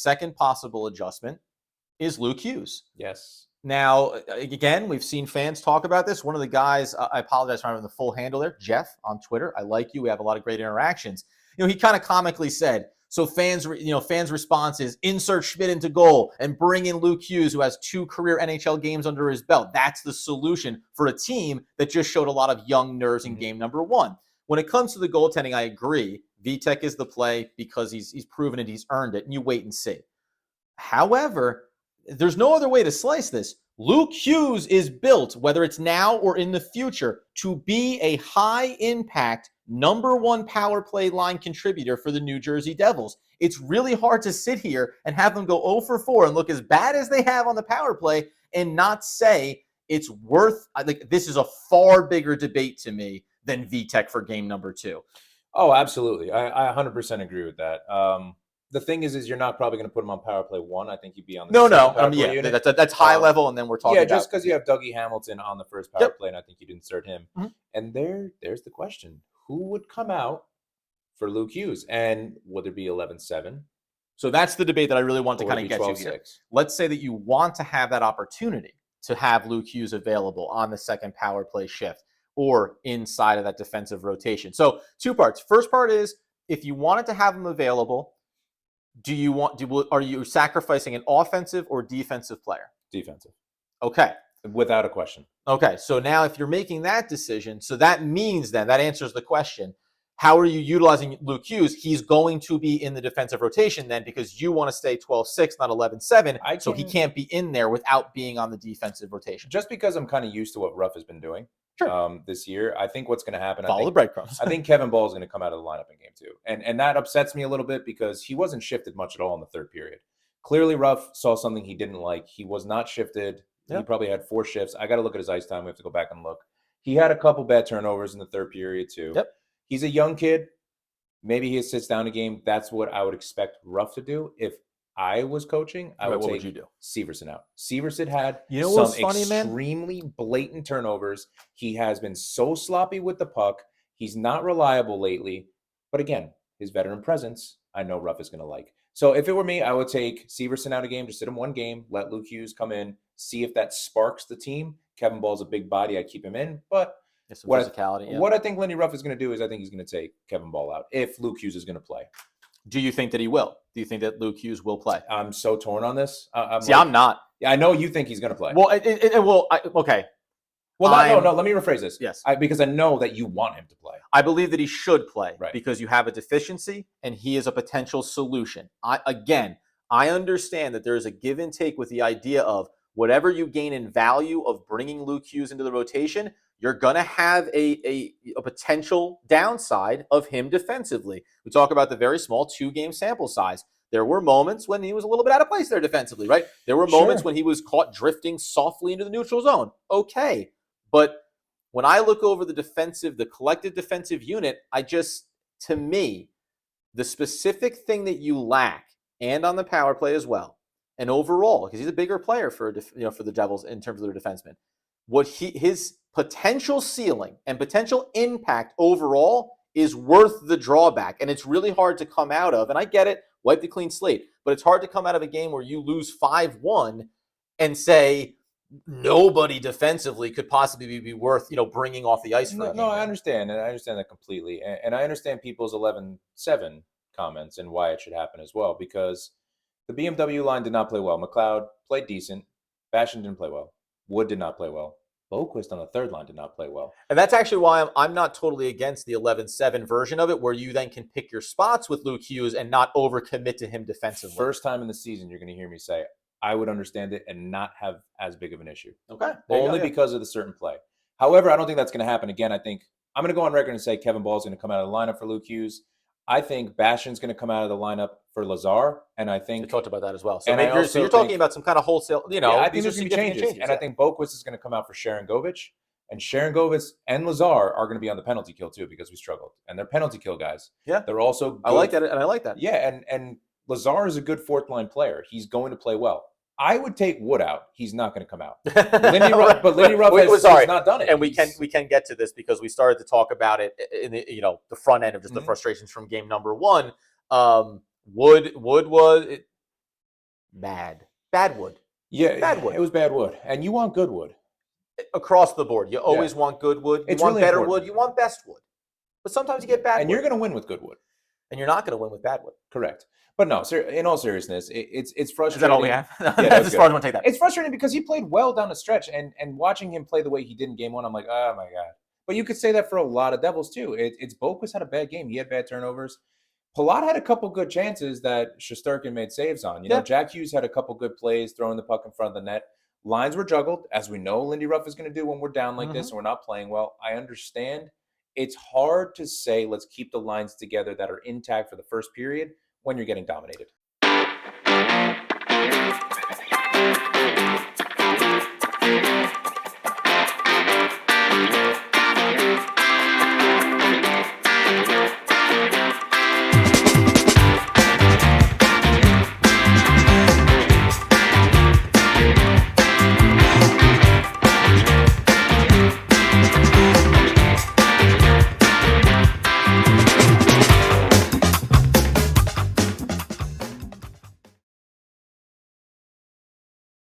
second possible adjustment is Luke Hughes. Yes. Now, again, we've seen fans talk about this. One of the guys, I apologize for having the full handle there, Jeff on Twitter. I like you. We have a lot of great interactions. He kind of comically said, so fans' response is insert Schmidt into goal and bring in Luke Hughes, who has 2 career NHL games under his belt. That's the solution for a team that just showed a lot of young nerves in game number 1. When it comes to the goaltending, I agree. Vitek is the play because he's proven it, he's earned it, and you wait and see. However, there's no other way to slice this. Luke Hughes is built, whether it's now or in the future, to be a high-impact number 1 power play line contributor for the New Jersey Devils. It's really hard to sit here and have them go 0 for 4 and look as bad as they have on the power play and not say it's worth. I think this is a far bigger debate to me than Vitek for game number 2. Oh, absolutely. I 100% agree with that. The thing is you're not probably going to put him on power play 1. I think he'd be on the second power play unit. That's high level, and then we're talking about... Yeah, just because you have Dougie Hamilton on the first power play, and I think you'd insert him. Mm-hmm. And there's the question. Who would come out for Luke Hughes? And would it be 11-7? So that's the debate that I really want to kind of get to here. Let's say that you want to have that opportunity to have Luke Hughes available on the second power play shift or inside of that defensive rotation. So 2 parts. First part is, if you wanted to have him available, are you sacrificing an offensive or defensive player? Defensive. Okay. Without a question. Okay. So now if you're making that decision, so that means then that answers the question. How are you utilizing Luke Hughes? He's going to be in the defensive rotation then because you want to stay 12-6, not 11-7. So he can't be in there without being on the defensive rotation. Just because I'm kind of used to what Ruff has been doing. Sure. This year, I think what's going to happen. Follow the breadcrumbs. I think Kevin Ball is going to come out of the lineup in game 2, and that upsets me a little bit because he wasn't shifted much at all in the third period. Clearly, Ruff saw something he didn't like. He was not shifted. Yep. He probably had 4 shifts. I got to look at his ice time. We have to go back and look. He had a couple bad turnovers in the third period too. Yep. He's a young kid. Maybe he sits down a game. That's what I would expect Ruff to do. If I was coaching, I would take Severson out. Severson had extremely blatant turnovers. He has been so sloppy with the puck. He's not reliable lately. But again, his veteran presence, I know Ruff is going to like. So if it were me, I would take Severson out a game, just sit him 1 game, let Luke Hughes come in, see if that sparks the team. Kevin Ball's a big body. I keep him in. But what I think Lindy Ruff is going to do is I think he's going to take Kevin Ball out if Luke Hughes is going to play. Do you think that he will? Do you think that Luke Hughes will play? I'm so torn on this. I'm not. Yeah, I know you think he's going to play. Well, okay. Well, no. Let me rephrase this. Yes. Because I know that you want him to play. I believe that he should play right. Because you have a deficiency and he is a potential solution. I understand that there is a give and take with the idea of whatever you gain in value of bringing Luke Hughes into the rotation, you're going to have a potential downside of him defensively. We talk about the very small 2-game sample size. There were moments when he was a little bit out of place there defensively, right? There were moments when he was caught drifting softly into the neutral zone. Okay. But when I look over the collective defensive unit, to me, the specific thing that you lack, and on the power play as well, and overall, because he's a bigger player for the Devils in terms of their defensemen, his potential ceiling and potential impact overall is worth the drawback. And it's really hard to come out of, and I get it, wipe the clean slate, but it's hard to come out of a game where you lose 5-1 and say nobody defensively could possibly be worth, bringing off the ice for a game. No, I understand, and I understand that completely. And I understand people's 11-7 comments and why it should happen as well, because the BMW line did not play well. McLeod played decent. Bastion didn't play well. Wood did not play well. Boquist on the third line did not play well. And that's actually why I'm not totally against the 11-7 version of it, where you then can pick your spots with Luke Hughes and not overcommit to him defensively. First time in the season you're going to hear me say, I would understand it and not have as big of an issue. Okay. Only because of the certain play. However, I don't think that's going to happen again. I think I'm going to go on record and say Kevin Ball is going to come out of the lineup for Luke Hughes. I think Bastion's going to come out of the lineup for Lazar, and I think... We talked about that as well. So you're talking about some kind of wholesale, Yeah, I think there's going to be changes. And I think Boquist is going to come out for Sharon Govich, and Sharon Govich and Lazar are going to be on the penalty kill too, because we struggled. And they're penalty kill guys. Yeah. They're also good. I like that. Yeah, and Lazar is a good fourth-line player. He's going to play well. I would take Wood out. He's not going to come out. Lindy Ruff has not done it. And we can get to this because we started to talk about it in the front end of just the frustrations from game number 1. Wood was Bad wood. Yeah, bad wood. It was bad wood, and you want good wood across the board. You always want good wood. You want really better important. Wood. You want best wood. But sometimes you get bad and wood. You're going to win with good wood. And you're not going to win with bad wood. Correct. But no, in all seriousness, it's frustrating. Is that all we have? That's as far as I want to take that. It's frustrating because he played well down the stretch, and watching him play the way he did in game one, I'm like, oh my God. But you could say that for a lot of Devils too. It's Boquist had a bad game. He had bad turnovers. Palat had a couple good chances that Shesterkin made saves on. You know, Jack Hughes had a couple good plays throwing the puck in front of the net. Lines were juggled, as we know Lindy Ruff is going to do when we're down like this and we're not playing well. I understand. It's hard to say let's keep the lines together that are intact for the first period when you're getting dominated.